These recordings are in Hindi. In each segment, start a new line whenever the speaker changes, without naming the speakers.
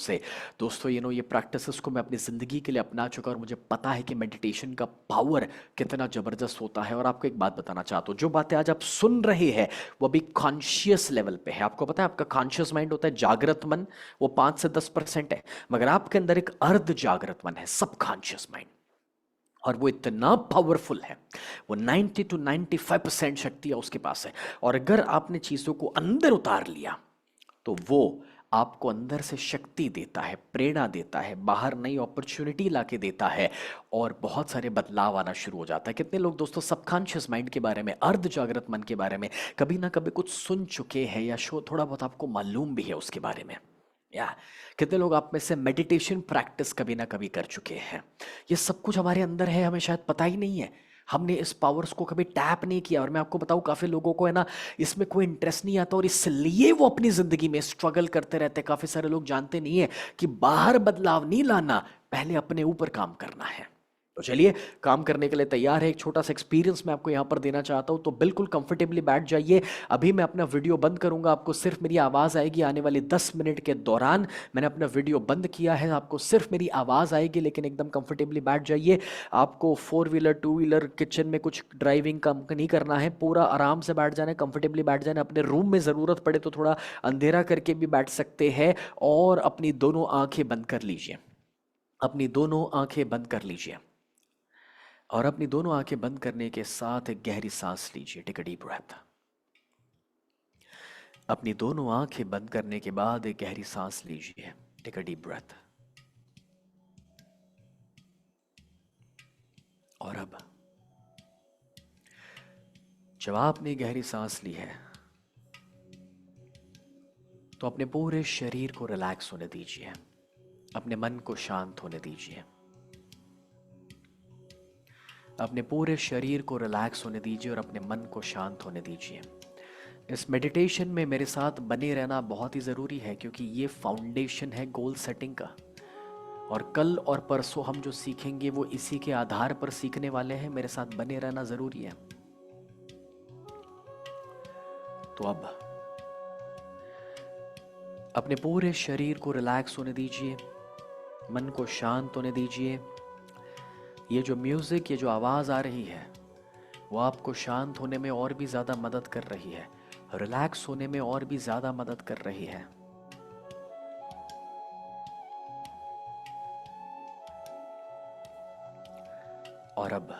से। दोस्तों ये प्रैक्टिसेस को मैं अपनी ज़िंदगी के लिए अपना चुका और मुझे पता है कि मेडिटेशन का पावर कितना ज़बरदस्त होता है। और आपको एक बात बताना चाहता हूँ, जो बातें आज आप सुन रहे हैं वो अभी कॉन्शियस लेवल पे है। आपको पता है आपका कॉन्शियस माइंड होता है जागृत मन, वो 5 से 10% है, मगर आपके अंदर एक अर्ध जागृत मन है, सब कॉन्शियस माइंड। और वो इतना पावरफुल है, वो 90 to 95% शक्ति है उसके पास है। और अगर आपने चीज़ों को अंदर उतार लिया तो वो आपको अंदर से शक्ति देता है, प्रेरणा देता है, बाहर नई अपॉर्चुनिटी लाके देता है और बहुत सारे बदलाव आना शुरू हो जाता है। कितने लोग दोस्तों सबकॉन्शियस माइंड के बारे में, अर्ध जागृत मन के बारे में कभी ना कभी कुछ सुन चुके हैं या शो थोड़ा बहुत आपको मालूम भी है उसके बारे में? या कितने लोग आप में से मेडिटेशन प्रैक्टिस कभी ना कभी कर चुके हैं? ये सब कुछ हमारे अंदर है, हमें शायद पता ही नहीं है। हमने इस पावर्स को कभी टैप नहीं किया। और मैं आपको बताऊं, काफी लोगों को है ना इसमें कोई इंटरेस्ट नहीं आता और इसलिए वो अपनी जिंदगी में स्ट्रगल करते रहते हैं। काफी सारे लोग जानते नहीं है कि बाहर बदलाव नहीं लाना, पहले अपने ऊपर काम करना है। तो चलिए, काम करने के लिए तैयार है। एक छोटा सा एक्सपीरियंस मैं आपको यहाँ पर देना चाहता हूँ, तो बिल्कुल कंफर्टेबली बैठ जाइए। अभी मैं अपना वीडियो बंद करूंगा, आपको सिर्फ मेरी आवाज़ आएगी। आने वाली 10 मिनट के दौरान मैंने अपना वीडियो बंद किया है, आपको सिर्फ मेरी आवाज़ आएगी, लेकिन एकदम कंफर्टेबली बैठ जाइए। आपको 4 व्हीलर 2 व्हीलर किचन में कुछ ड्राइविंग काम नहीं करना है, पूरा आराम से बैठ जाना है, कंफर्टेबली बैठ जाना है। अपने रूम में ज़रूरत पड़े तो थोड़ा अंधेरा करके भी बैठ सकते हैं। और अपनी दोनों आंखें बंद कर लीजिए, अपनी दोनों आंखें बंद कर लीजिए। और अपनी दोनों आंखें बंद करने के साथ एक गहरी सांस लीजिए, टेक अ डीप ब्रेथ। अपनी दोनों आंखें बंद करने के बाद एक गहरी सांस लीजिए, टेक अ डीप ब्रेथ। और अब जब आपने गहरी सांस ली है तो अपने पूरे शरीर को रिलैक्स होने दीजिए, अपने मन को शांत होने दीजिए, अपने पूरे शरीर को रिलैक्स होने दीजिए और अपने मन को शांत होने दीजिए। इस मेडिटेशन में मेरे साथ बने रहना बहुत ही ज़रूरी है, क्योंकि ये फाउंडेशन है गोल सेटिंग का। और कल और परसों हम जो सीखेंगे वो इसी के आधार पर सीखने वाले हैं। मेरे साथ बने रहना ज़रूरी है। तो अब अपने पूरे शरीर को रिलैक्स होने दीजिए, मन को शांत होने दीजिए। ये जो म्यूज़िक, ये जो आवाज़ आ रही है वो आपको शांत होने में और भी ज़्यादा मदद कर रही है, रिलैक्स होने में और भी ज़्यादा मदद कर रही है। और अब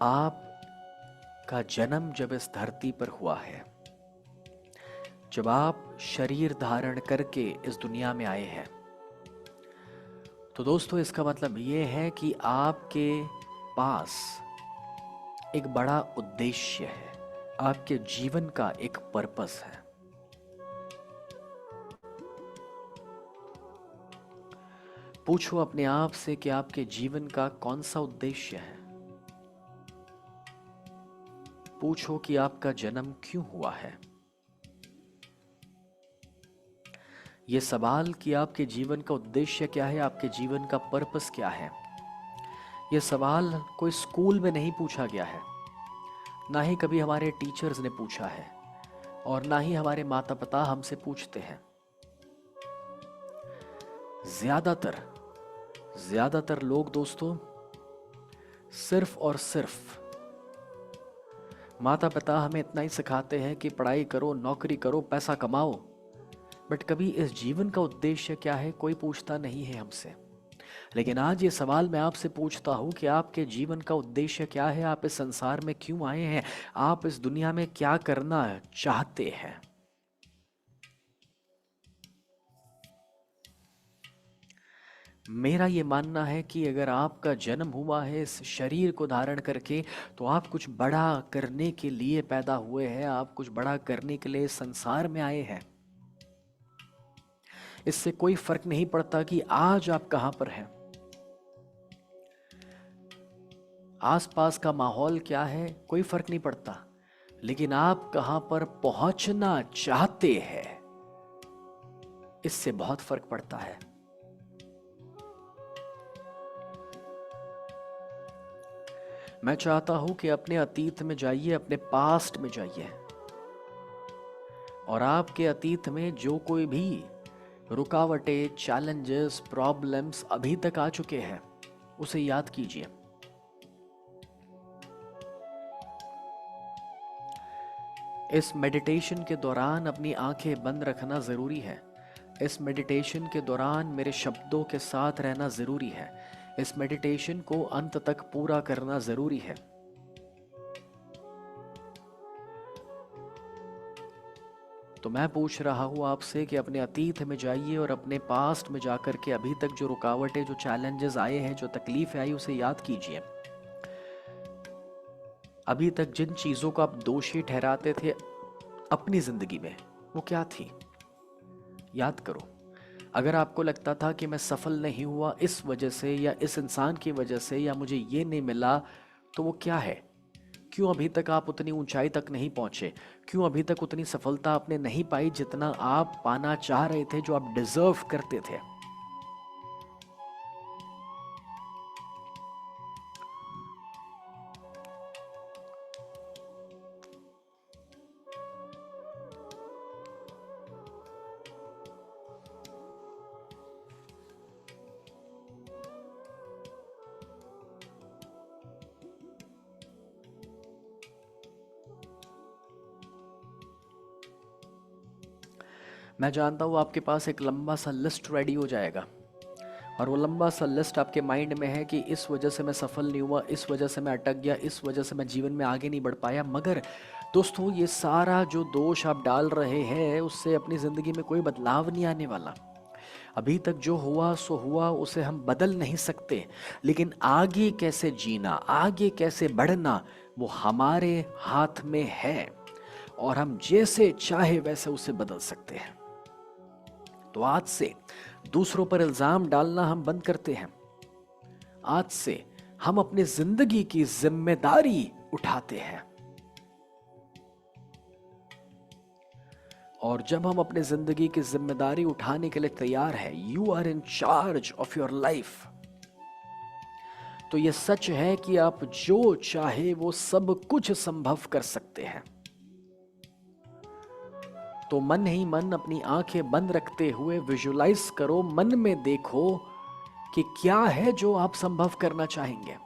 आपका जन्म जब इस धरती पर हुआ है, जब आप शरीर धारण करके इस दुनिया में आए हैं, तो दोस्तों इसका मतलब ये है कि आपके पास एक बड़ा उद्देश्य है, आपके जीवन का एक पर्पस है। पूछो अपने आप से कि आपके जीवन का कौन सा उद्देश्य है। पूछो कि आपका जन्म क्यों हुआ है। ये सवाल कि आपके जीवन का उद्देश्य क्या है, आपके जीवन का पर्पस क्या है, ये सवाल कोई स्कूल में नहीं पूछा गया है, ना ही कभी हमारे टीचर्स ने पूछा है, और ना ही हमारे माता पिता हमसे पूछते हैं। ज्यादातर ज्यादातर लोग दोस्तों सिर्फ और सिर्फ माता पिता हमें इतना ही सिखाते हैं कि पढ़ाई करो, नौकरी करो, पैसा कमाओ, बट कभी इस जीवन का उद्देश्य क्या है कोई पूछता नहीं है हमसे। लेकिन आज ये सवाल मैं आपसे पूछता हूं कि आपके जीवन का उद्देश्य क्या है, आप इस संसार में क्यों आए हैं, आप इस दुनिया में क्या करना चाहते हैं। मेरा ये मानना है कि अगर आपका जन्म हुआ है इस शरीर को धारण करके, तो आप कुछ बड़ा करने के लिए पैदा हुए हैं, आप कुछ बड़ा करने के लिए संसार में आए हैं। इससे कोई फर्क नहीं पड़ता कि आज आप कहां पर हैं, आसपास का माहौल क्या है, कोई फर्क नहीं पड़ता, लेकिन आप कहां पर पहुंचना चाहते हैं, इससे बहुत फर्क पड़ता है। मैं चाहता हूं कि अपने अतीत में जाइए, अपने पास्ट में जाइए और आपके अतीत में जो कोई भी रुकावटें, चैलेंजेस, प्रॉब्लम्स अभी तक आ चुके हैं, उसे याद कीजिए। इस मेडिटेशन के दौरान अपनी आंखें बंद रखना ज़रूरी है। इस मेडिटेशन के दौरान मेरे शब्दों के साथ रहना ज़रूरी है। इस मेडिटेशन को अंत तक पूरा करना ज़रूरी है। तो मैं पूछ रहा हूँ आपसे कि अपने अतीत में जाइए और अपने पास्ट में जाकर के अभी तक जो रुकावटें, जो चैलेंजेस आए हैं, जो तकलीफें आई, उसे याद कीजिए। अभी तक जिन चीज़ों को आप दोषी ठहराते थे अपनी ज़िंदगी में, वो क्या थी? याद करो। अगर आपको लगता था कि मैं सफल नहीं हुआ इस वजह से, या इस इंसान की वजह से, या मुझे ये नहीं मिला, तो वो क्या है? क्यों अभी तक आप उतनी ऊंचाई तक नहीं पहुंचे? क्यों अभी तक उतनी सफलता आपने नहीं पाई जितना आप पाना चाह रहे थे, जो आप डिजर्व करते थे? मैं जानता हूँ आपके पास एक लंबा सा लिस्ट रेडी हो जाएगा, और वो लंबा सा लिस्ट आपके माइंड में है कि इस वजह से मैं सफल नहीं हुआ, इस वजह से मैं अटक गया, इस वजह से मैं जीवन में आगे नहीं बढ़ पाया। मगर दोस्तों, ये सारा जो दोष आप डाल रहे हैं, उससे अपनी ज़िंदगी में कोई बदलाव नहीं आने वाला। अभी तक जो हुआ सो हुआ, उसे हम बदल नहीं सकते। लेकिन आगे कैसे जीना, आगे कैसे बढ़ना, वो हमारे हाथ में है, और हम जैसे चाहे वैसे उसे बदल सकते हैं। तो आज से दूसरों पर इल्जाम डालना हम बंद करते हैं। आज से हम अपनी जिंदगी की जिम्मेदारी उठाते हैं, और जब हम अपनी जिंदगी की जिम्मेदारी उठाने के लिए तैयार हैं, you are in charge of your life, तो यह सच है कि आप जो चाहे वो सब कुछ संभव कर सकते हैं। तो मन ही मन अपनी आंखें बंद रखते हुए विजुलाइज करो, मन में देखो कि क्या है जो आप संभव करना चाहेंगे।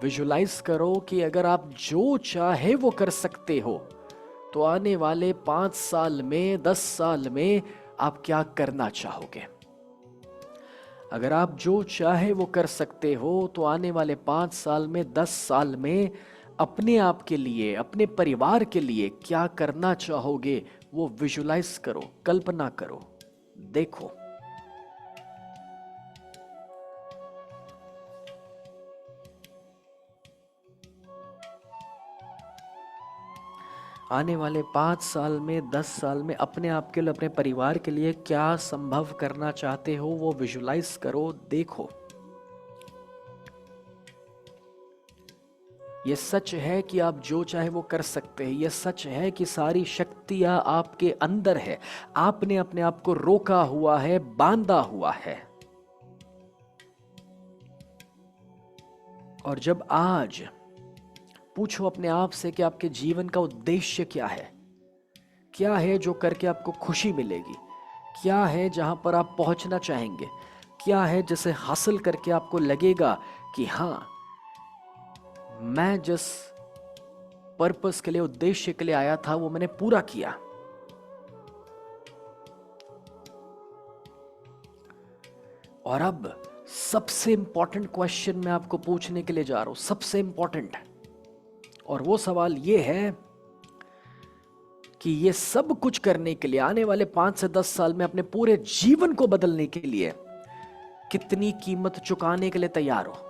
विजुलाइज करो कि अगर आप जो चाहे वो कर सकते हो, तो आने वाले 5 साल में, 10 साल में आप क्या करना चाहोगे। अगर आप जो चाहे वो कर सकते हो, तो आने वाले 5 साल में, 10 साल में अपने आप के लिए, अपने परिवार के लिए क्या करना चाहोगे, वो विजुलाइज करो, कल्पना करो, देखो। आने वाले 5 साल में, 10 साल में अपने आप के लिए, अपने परिवार के लिए क्या संभव करना चाहते हो, वो विजुलाइज करो, देखो। ये सच है कि आप जो चाहे वो कर सकते हैं। ये सच है कि सारी शक्तियां आपके अंदर है। आपने अपने आप को रोका हुआ है, बांधा हुआ है। और जब आज पूछो अपने आप से कि आपके जीवन का उद्देश्य क्या है, क्या है जो करके आपको खुशी मिलेगी, क्या है जहां पर आप पहुंचना चाहेंगे, क्या है जिसे हासिल करके आपको लगेगा कि हाँ, मैं जिस पर्पस के लिए, उद्देश्य के लिए आया था, वो मैंने पूरा किया। और अब सबसे इंपॉर्टेंट क्वेश्चन मैं आपको पूछने के लिए जा रहा हूं, सबसे इंपॉर्टेंट। और वो सवाल ये है कि ये सब कुछ करने के लिए, आने वाले 5 से 10 साल में अपने पूरे जीवन को बदलने के लिए कितनी कीमत चुकाने के लिए तैयार हो।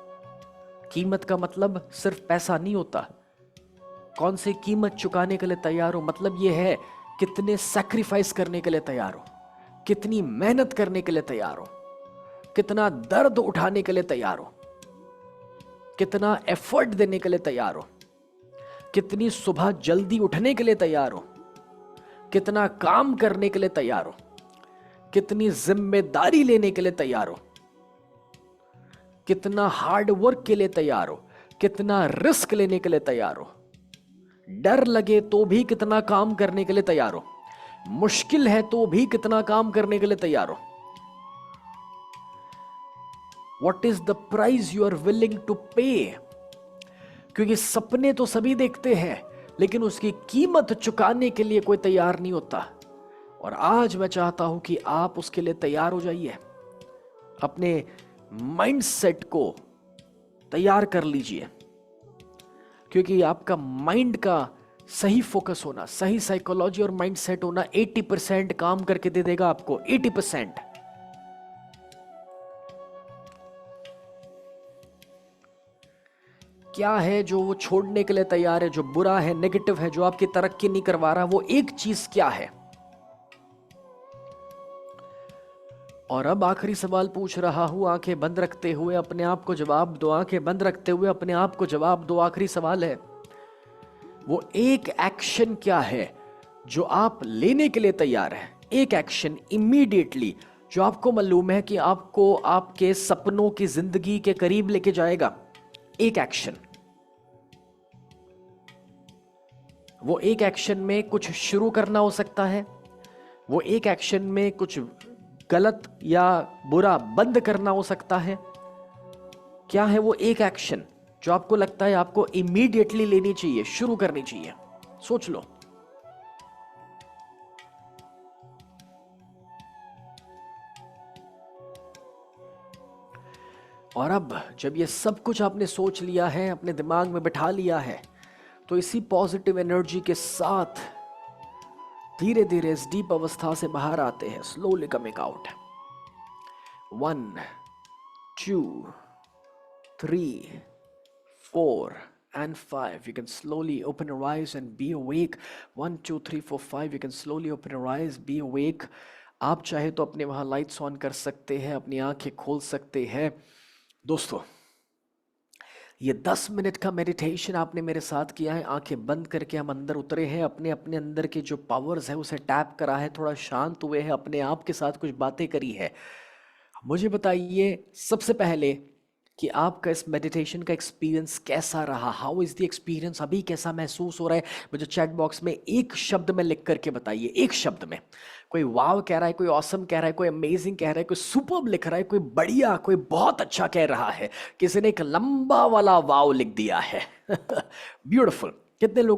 कीमत का मतलब सिर्फ पैसा नहीं होता। कौन सी कीमत चुकाने के लिए तैयार हो, मतलब ये है कितने सैक्रिफाइस करने के लिए तैयार हो, कितनी मेहनत करने के लिए तैयार हो, कितना दर्द उठाने के लिए तैयार हो, कितना एफर्ट देने के लिए तैयार हो, कितनी सुबह जल्दी उठने के लिए तैयार हो, कितना काम करने के लिए तैयार हो, कितनी जिम्मेदारी लेने के लिए तैयार हो, कितना हार्ड वर्क के लिए तैयार हो, कितना रिस्क लेने के लिए तैयार हो, डर लगे तो भी कितना काम करने के लिए तैयार हो, मुश्किल है तो भी कितना काम करने के लिए तैयार हो? What is the price you are willing to pay? क्योंकि सपने तो सभी देखते हैं, लेकिन उसकी कीमत चुकाने के लिए कोई तैयार नहीं होता। और आज मैं चाहता हूं कि आप उसके लिए तैयार हो जाइए। अपने माइंडसेट को तैयार कर लीजिए, क्योंकि आपका माइंड का सही फोकस होना, सही साइकोलॉजी और माइंडसेट होना 80% काम करके दे देगा आपको। 80%। क्या है जो वो छोड़ने के लिए तैयार है, जो बुरा है, नेगेटिव है, जो आपकी तरक्की नहीं करवा रहा, वो एक चीज क्या है? और अब आखिरी सवाल पूछ रहा हूं, आंखें बंद रखते हुए अपने आप को जवाब दो। आंखें बंद रखते हुए अपने आप को जवाब दो। आखिरी सवाल है, वो एक एक्शन क्या है जो आप लेने के लिए तैयार है? एक एक्शन इमीडिएटली जो आपको मालूम है कि आपको आपके सपनों की जिंदगी के करीब लेके जाएगा। एक एक्शन। वो एक एक्शन में कुछ शुरू करना हो सकता है, वो एक एक्शन में कुछ गलत या बुरा बंद करना हो सकता है। क्या है वो एक एक्शन जो आपको लगता है आपको इमीडिएटली लेनी चाहिए, शुरू करनी चाहिए? सोच लो। और अब जब ये सब कुछ आपने सोच लिया है, अपने दिमाग में बिठा लिया है, तो इसी पॉजिटिव एनर्जी के साथ धीरे धीरे इस डीप अवस्था से बाहर आते हैं, slowly coming out. 1 2 3 4 and 5. You can slowly open your eyes and be awake. 1 2 3 4 5. You can slowly open your eyes, be awake. आप चाहे तो अपने वहां लाइट्स ऑन कर सकते हैं, अपनी आंखें खोल सकते हैं। दोस्तों, ये 10 मिनट का मेडिटेशन आपने मेरे साथ किया है। आंखें बंद करके हम अंदर उतरे हैं, अपने अपने अंदर के जो पावर्स है उसे टैप करा है, थोड़ा शांत हुए हैं, अपने आप के साथ कुछ बातें करी है। मुझे बताइए सबसे पहले कि आपका इस मेडिटेशन का एक्सपीरियंस कैसा रहा? How is the experience? अभी कैसा महसूस हो रहा है? मुझे चैट बॉक्स में एक शब्द में लिख करके बताइए, एक शब्द में। कोई वाव कह रहा है, कोई ऑसम कह रहा है, कोई अमेजिंग कह रहा है, कोई सुपर्ब लिख रहा है, कोई बढ़िया, कोई बहुत अच्छा कह रहा है, किसी ने एक लंबा वाला वाव लिख दिया है। ब्यूटीफुल। कितने लोगों